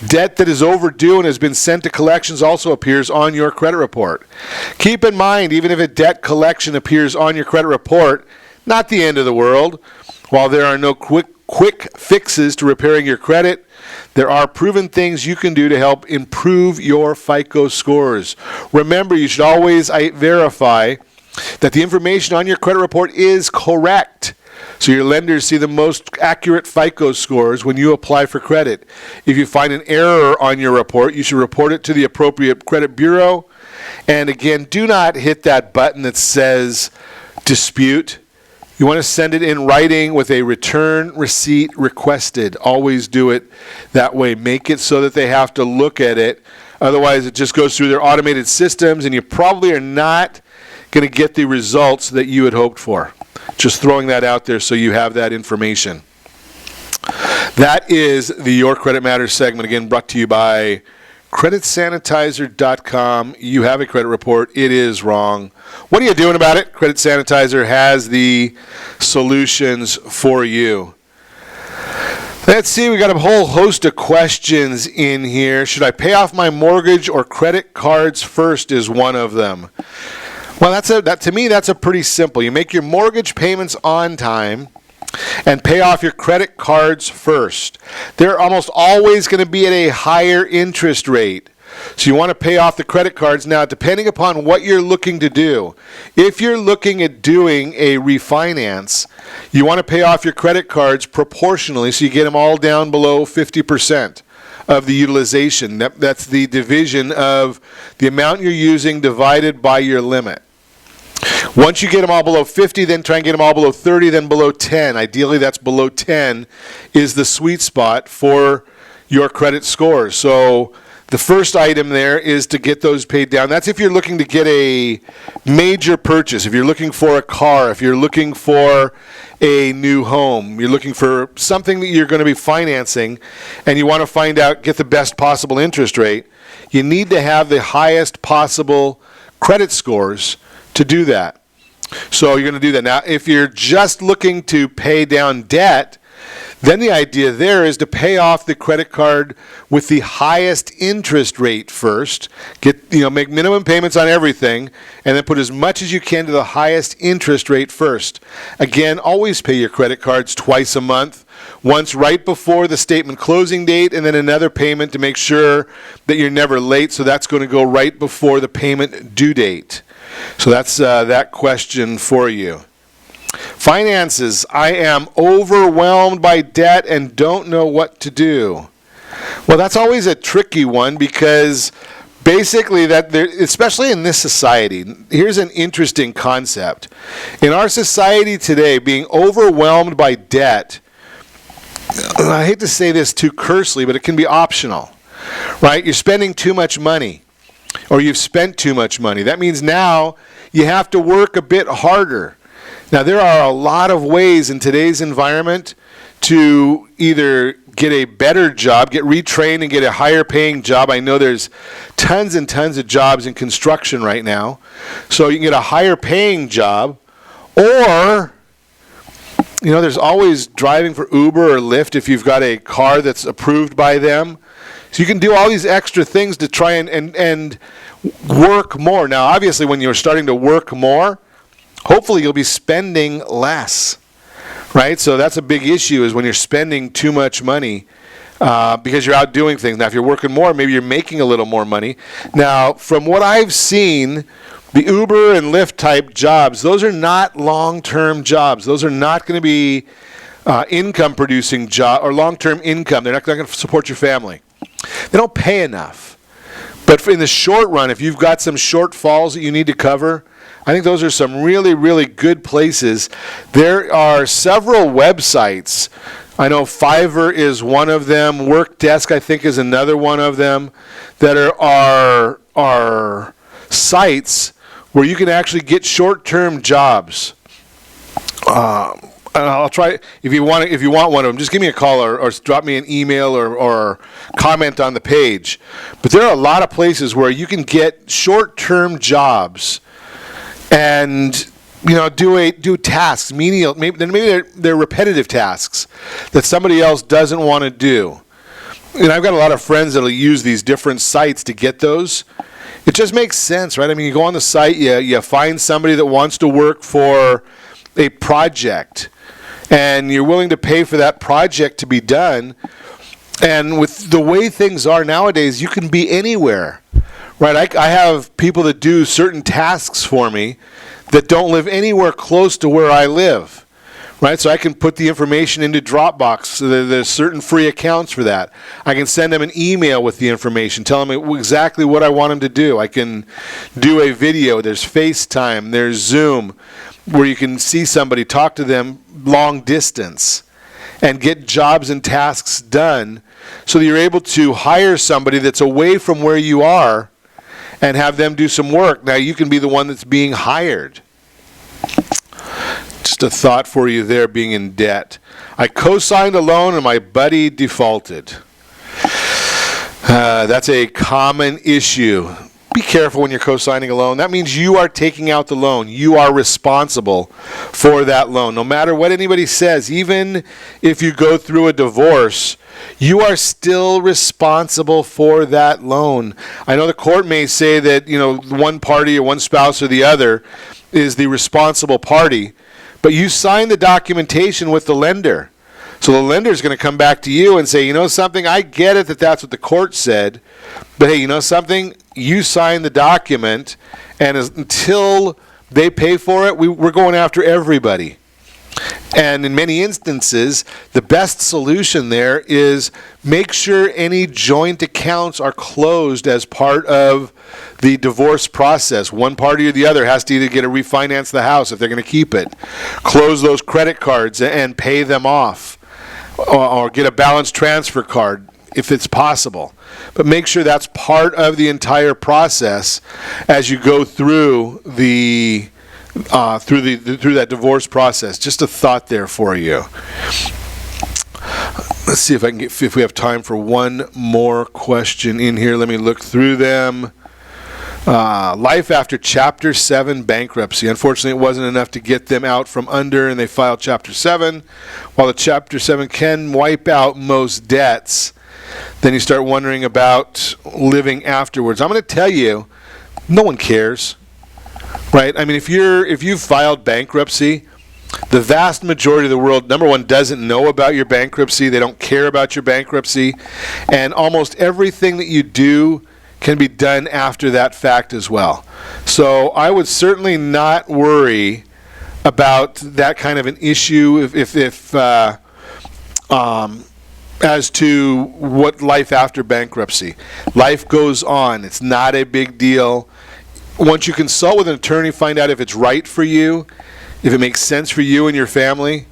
Debt that is overdue and has been sent to collections also appears on your credit report. Keep in mind, even if a debt collection appears on your credit report, not the end of the world. While there are no quick fixes to repairing your credit, there are proven things you can do to help improve your FICO scores. Remember, you should always verify that the information on your credit report is correct, so your lenders see the most accurate FICO scores when you apply for credit. If you find an error on your report, you should report it to the appropriate credit bureau. And again, do not hit that button that says dispute. You want to send it in writing with a return receipt requested. Always do it that way. Make it so that they have to look at it. Otherwise, it just goes through their automated systems, and you probably are not going to get the results that you had hoped for. Just throwing that out there so you have that information. That is the Your Credit Matters segment, again brought to you by CreditSanitizer.com. You have a credit report. It is wrong. What are you doing about it? Credit Sanitizer has the solutions for you. Let's see, we got a whole host of questions in here. Should I pay off my mortgage or credit cards first is one of them. Well, to me, that's a pretty simple. You make your mortgage payments on time and pay off your credit cards first. They're almost always going to be at a higher interest rate. So you want to pay off the credit cards. Now, depending upon what you're looking to do, if you're looking at doing a refinance, you want to pay off your credit cards proportionally so you get them all down below 50% of the utilization. That's the division of the amount you're using divided by your limit. Once you get them all below 50, then try and get them all below 30, then below 10. Ideally, that's below 10 is the sweet spot for your credit scores. So the first item there is to get those paid down. That's if you're looking to get a major purchase, if you're looking for a car, if you're looking for a new home, you're looking for something that you're going to be financing, and you want to find out, get the best possible interest rate, you need to have the highest possible credit scores to do that. So you're going to do that. Now, if you're just looking to pay down debt, then the idea there is to pay off the credit card with the highest interest rate first. Make minimum payments on everything, and then put as much as you can to the highest interest rate first. Again, always pay your credit cards twice a month. Once right before the statement closing date, and then another payment to make sure that you're never late. So that's going to go right before the payment due date. So that's that question for you. Finances. I am overwhelmed by debt and don't know what to do. Well, that's always a tricky one, because basically especially in this society, here's an interesting concept. In our society today, being overwhelmed by debt, I hate to say this too cursely, but it can be optional, right? You're spending too much money, or you've spent too much money. That means now you have to work a bit harder. Now, there are a lot of ways in today's environment to either get a better job, get retrained and get a higher paying job. I know there's tons and tons of jobs in construction right now. So you can get a higher paying job, or there's always driving for Uber or Lyft if you've got a car that's approved by them. So you can do all these extra things to try and work more. Now, obviously, when you're starting to work more, hopefully you'll be spending less, right? So that's a big issue, is when you're spending too much money because you're out doing things. Now, if you're working more, maybe you're making a little more money. Now, from what I've seen, the Uber and Lyft type jobs, those are not long-term jobs. Those are not going to be income-producing job or long-term income. They're not going to support your family. They don't pay enough. But in the short run, if you've got some shortfalls that you need to cover, I think those are some really, really good places. There are several websites. I know Fiverr is one of them. Workdesk, I think, is another one of them, that are sites where you can actually get short-term jobs. I'll try, if you want one of them, just give me a call or drop me an email or comment on the page. But there are a lot of places where you can get short-term jobs and do tasks, menial. Maybe they're repetitive tasks that somebody else doesn't want to do. And I've got a lot of friends that'll use these different sites to get those. It just makes sense, right? I mean, you go on the site, you find somebody that wants to work for a project, and you're willing to pay for that project to be done. And with the way things are nowadays, you can be anywhere, right? I have people that do certain tasks for me that don't live anywhere close to where I live, right? So I can put the information into Dropbox. So there's certain free accounts for that. I can send them an email with the information, tell them exactly what I want them to do. I can do a video. There's FaceTime. There's Zoom, where you can see somebody, talk to them long distance, and get jobs and tasks done so that you're able to hire somebody that's away from where you are and have them do some work. Now, you can be the one that's being hired. Just a thought for you there, being in debt. I co-signed a loan and my buddy defaulted. That's a common issue. Be careful when you're co-signing a loan. That means you are taking out the loan. You are responsible for that loan. No matter what anybody says, even if you go through a divorce, you are still responsible for that loan. I know the court may say that, one party or one spouse or the other is the responsible party, but you sign the documentation with the lender. So the lender is going to come back to you and say, something, I get it that that's what the court said, but hey, something, you signed the document, and until they pay for it, we're going after everybody. And in many instances, the best solution there is make sure any joint accounts are closed as part of the divorce process. One party or the other has to either get to refinance the house if they're going to keep it, close those credit cards and pay them off, or get a balance transfer card. if it's possible. But make sure that's part of the entire process as you go through the through that divorce process. Just a thought there for you. Let's see if we have time for one more question in here. Let me look through them. Life after Chapter 7 bankruptcy. Unfortunately, it wasn't enough to get them out from under, and they filed Chapter 7. While the Chapter 7 can wipe out most debts, then you start wondering about living afterwards. I'm going to tell you, no one cares, right? I mean, if you've filed bankruptcy, the vast majority of the world, number one, doesn't know about your bankruptcy. They don't care about your bankruptcy. And almost everything that you do can be done after that fact as well. So I would certainly not worry about that kind of an issue as to what life after bankruptcy. Life goes on. It's not a big deal. Once you consult with an attorney, find out if it's right for you, if it makes sense for you and your family,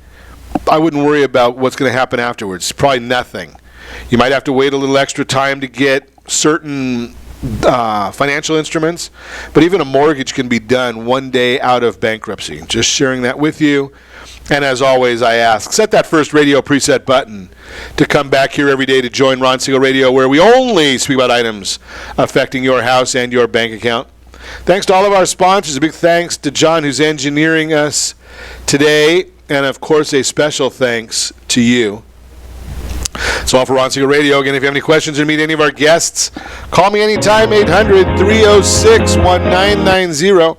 I wouldn't worry about what's going to happen afterwards. Probably nothing. You might have to wait a little extra time to get certain financial instruments, but even a mortgage can be done one day out of bankruptcy. Just sharing that with you. And as always, I ask, set that first radio preset button to come back here every day to join Ron Siegel Radio, where we only speak about items affecting your house and your bank account. Thanks to all of our sponsors. A big thanks to John, who's engineering us today. And, of course, a special thanks to you. So all for Ron Siegel Radio. Again, if you have any questions or meet any of our guests, call me anytime, 800-306-1990,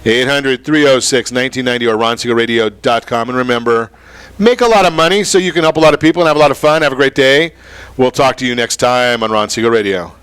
800-306-1990, or ronsiegelradio.com. And remember, make a lot of money so you can help a lot of people and have a lot of fun. Have a great day. We'll talk to you next time on Ron Siegel Radio.